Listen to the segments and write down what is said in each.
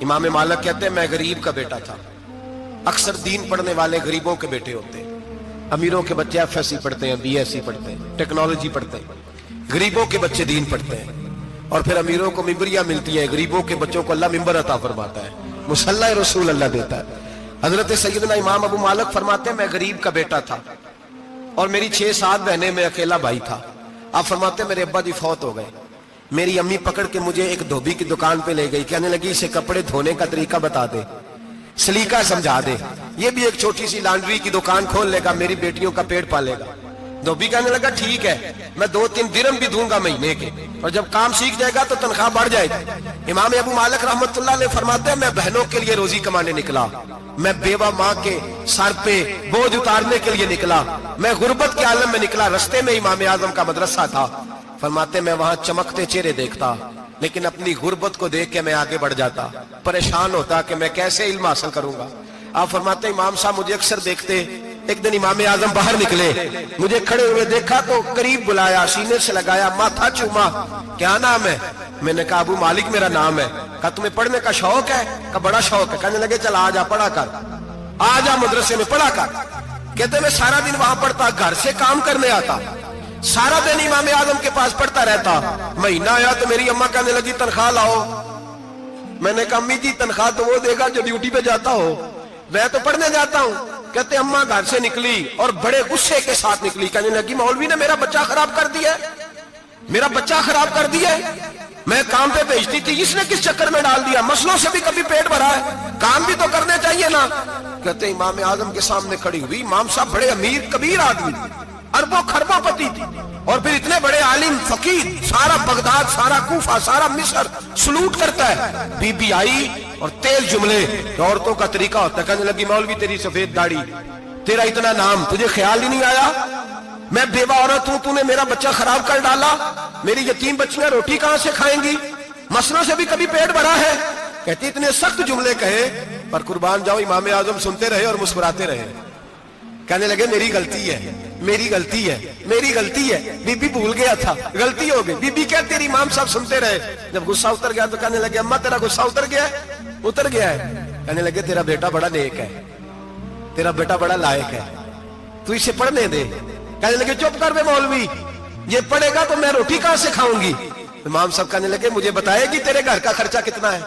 इमाम मालिक कहते हैं मैं गरीब का बेटा था। अक्सर दीन पढ़ने वाले गरीबों के बेटे होते हैं। अमीरों के बच्चे एफएससी पढ़ते हैं, बीएससी पढ़ते हैं, टेक्नोलॉजी पढ़ते हैं। गरीबों के बच्चे दीन पढ़ते हैं और फिर अमीरों को मिंबरियां मिलती है। गरीबों के बच्चों को अल्लाह मिंबर अता फरमाता है, मुसल्ला रसूल अल्लाह देता है। हजरत सैयदना इमाम अबू मालिक फरमाते हैं मैं गरीब का बेटा था और मेरी 6-7 बहनें, मैं अकेला भाई था। आप फरमाते हैं मेरे अब्बा जी फौत हो गए। मेरी अम्मी पकड़ के मुझे एक धोबी की दुकान पे ले गई, कहने लगी इसे कपड़े धोने का तरीका बता दे, सलीका समझा दे, ये भी एक छोटी सी लॉन्ड्री की दुकान खोल लेगा, मेरी बेटियों का पेट पालेगा। धोबी कहने लगा ठीक है, मैं 2-3 दिरहम भी दूंगा महीने के, और जब काम सीख जाएगा तो तनख्वाह बढ़ जाएगी। इमाम अबू मालिक रहमतुल्लाह अलैह फरमाते हैं मैं बहनों के लिए रोजी कमाने निकला, मैं बेवा माँ के सर पे बोझ उतारने के लिए निकला, मैं गुर्बत के आलम में निकला। रस्ते में इमाम आजम का मदरसा था। फरमाते मैं वहां चमकते चेहरे देखता, लेकिन अपनी गुर्बत को देख के मैं आगे बढ़ जाता, परेशान होता कि मैं कैसे इल्म हासिल करूंगा। आप फरमाते इमाम साहब मुझे अक्सर देखते। एक दिन इमाम आजम बाहर निकले, मुझे खड़े हुए देखा तो करीब बुलाया, सीने से लगाया, माथा चूमा, क्या नाम है? मैंने कहा अबू मालिक मेरा नाम है। कहा तुम्हें पढ़ने का शौक है? कहा बड़ा शौक है। कहने लगे चल आ जा पढ़ा कर, आ जा मदरसे में पढ़ा कर। कहते मैं सारा दिन वहां पढ़ता, घर से काम करने आता, सारा दिन इमाम आजम के पास पढ़ता रहता। महीना आया तो मेरी अम्मा कहने लगी तनख्वाह लाओ। मैंने कहा अम्मी जी तनख्वाह तो वो देगा जो ड्यूटी पे जाता हो, मैं तो पढ़ने जाता हूँ। कहते अम्मा घर से निकली और बड़े गुस्से के साथ निकली, कहने लगी मौलवी ने मेरा बच्चा खराब कर दिया, मेरा बच्चा खराब कर दिया, मैं काम पे भेजती थी, इसने किस चक्कर में डाल दिया, मसलों से भी कभी पेट भरा है, काम भी तो करने चाहिए ना। कहते इमाम आजम के सामने खड़ी हुई, इमाम साहब बड़े अमीर कबीर आदमी, अरबों खरबों पति थी, और फिर इतने बड़े आलिम फकीर, सारा बगदाद, सारा कूफा, सारा मिस्र सलूट करता है। बीबी आई और तेज जुमले, औरतों का तरीका होता है। कहने लगी मौलवी तेरी सफेद दाढ़ी, तेरा इतना नाम, तुझे ख्याल ही नहीं आया? मैं बेवा औरत हूं, तूने मेरा बच्चा खराब कर डाला, मेरी यतीम बच्चियां रोटी कहां से खाएंगी, मसलों से भी कभी पेट भरा है। कहती इतने सख्त जुमले कहे, पर कुर्बान जाओ इमाम आजम सुनते रहे और मुस्कुराते रहे। कहने लगे मेरी गलती है, मेरी गलती है, मेरी गलती है, बीबी भूल गया था, गलती हो गई। बीबी क्या तेरी इमाम साहब सुनते रहे। जब गुस्सा उतर गया तो कहने लगे अम्मा तेरा गुस्सा उतर गया है? उतर गया है। कहने लगे तेरा बेटा बड़ा नेक है, तेरा बेटा बड़ा लायक है, तू इसे पढ़ने दे। कहने लगे चुप कर बे मौलवी, ये पढ़ेगा तो मैं रोटी कहां से खाऊंगी। इमाम साहब कहने लगे मुझे बताएगी तेरे घर का खर्चा कितना है?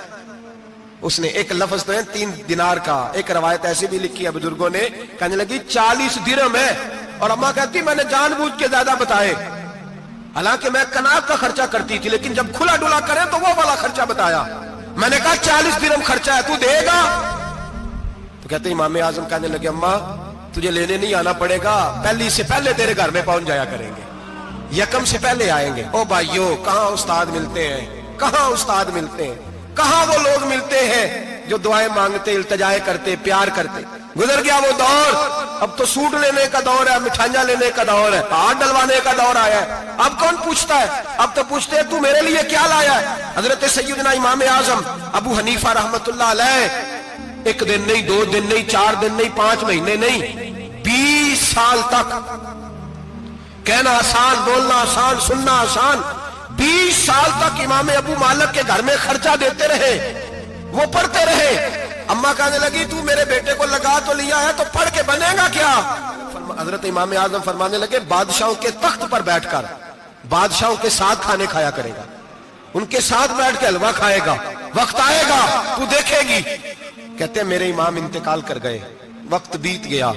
उसने एक लफ्ज तो है 3 दिनार का, एक रवायत ऐसी भी लिखी है बुजुर्गों ने, कहने लगी 40 दिरहम है। और अम्मा कहती मैंने जानबूझ के ज्यादा बताए, हालांकि मैं कनात का खर्चा करती थी, लेकिन जब खुला डुला करें तो वो वाला खर्चा बताया। मैंने कहा 40 दिरहम खर्चा है, तू देगा? तो कहते इमाम आजम कहने लगे अम्मा तुझे लेने नहीं आना पड़ेगा, पहली से पहले तेरे घर में पहुंच जाया करेंगे, यकम से पहले आएंगे। ओ भाइयों कहाँ उस्ताद मिलते हैं, कहाँ उस्ताद मिलते हैं, कहाँ वो लोग मिलते हैं जो दुआएं मांगते, इल्तिजाएं करते, प्यार करते। गुजर गया वो दौर, अब तो सूट लेने का दौर है, मिठाइयां लेने का दौर है, हाथ डलवाने का दौर आया है। अब कौन पूछता है? अब तो पूछते हैं तू मेरे लिए क्या लाया है। हजरत सैयदना इमाम आजम अबू हनीफा रहमतुल्लाह अलैह 1 दिन नहीं, 2 दिन नहीं, 4 दिन नहीं, 5 महीने नहीं, 20 साल तक, कहना आसान, बोलना आसान, सुनना आसान, 20 साल तक इमाम अबू मालिक के घर में खर्चा देते रहे, वो पढ़ते रहे। अम्मा कहने लगी तू मेरे बेटे को लगा तो लिया है, तो पढ़ के बनेगा क्या? हजरत इमाम आजम फरमाने लगे बादशाहों के तख्त पर बैठकर बादशाहों के साथ खाने खाया करेगा, उनके साथ बैठ के हलवा खाएगा, वक्त आएगा तू देखेगी। कहते हैं मेरे इमाम इंतकाल कर गए, वक्त बीत गया।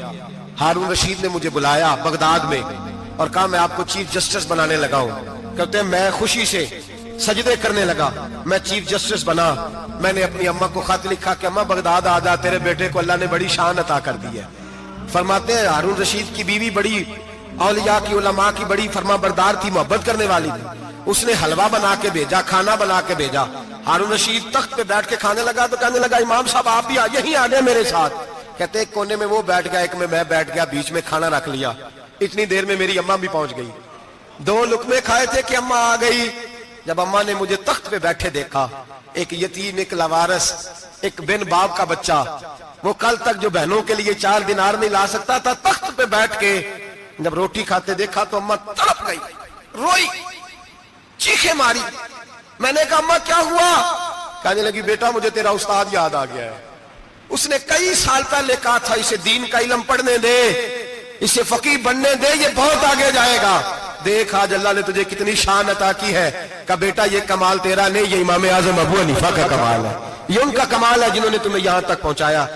हारून रशीद ने मुझे बुलाया बगदाद में और कहा मैं आपको चीफ जस्टिस बनाने लगा हूं। कहते हैं मैं खुशी से सजदे करने लगा, मैं चीफ जस्टिस बना। मैंने अपनी अम्मा को खत लिखा कि अम्मा बगदाद आ जा, तेरे बेटे को अल्लाह ने बड़ी शान अता कर दी है। फरमाते हैं हारून रशीद की बीवी बड़ी औलिया की, उलमा की बड़ी फरमा बरदार थी, मोहब्बत करने वाली थी। उसने हलवा बना के भेजा, खाना बना के भेजा। हारून रशीद तख्त पे बैठ के खाने लगा तो कहने लगा इमाम साहब आप भी यहीं आ गए मेरे साथ। कहते एक कोने में वो बैठ गया, एक में मैं बैठ गया, बीच में खाना रख लिया। इतनी देर में मेरी अम्मा भी पहुंच गई। 2 लुकमे खाए थे कि अम्मा आ गई। जब अम्मा ने मुझे तख्त पे बैठे देखा, एक यतीम, एक लवारस, एक बिन बाप का बच्चा, वो कल तक जो बहनों के लिए 4 दिनार नहीं ला सकता था, तख्त पे बैठ के जब रोटी खाते देखा तो अम्मा तड़प गई, रोई, चीखें मारी। मैंने कहा अम्मा क्या हुआ? کہنے لگی بیٹا مجھے تیرا استاد یاد آ گیا ہے، اس نے کئی سال پہلے کہا تھا اسے دین کا علم پڑھنے دے، اسے فقیہ بننے دے، یہ بہت آگے جائے گا۔ دیکھ آج اللہ نے تجھے کتنی شان عطا کی ہے کہ بیٹا یہ کمال تیرا نہیں، یہ امام اعظم ابو حنیفہ کا کمال ہے، یہ ان کا کمال ہے جنہوں نے تمہیں یہاں تک پہنچایا۔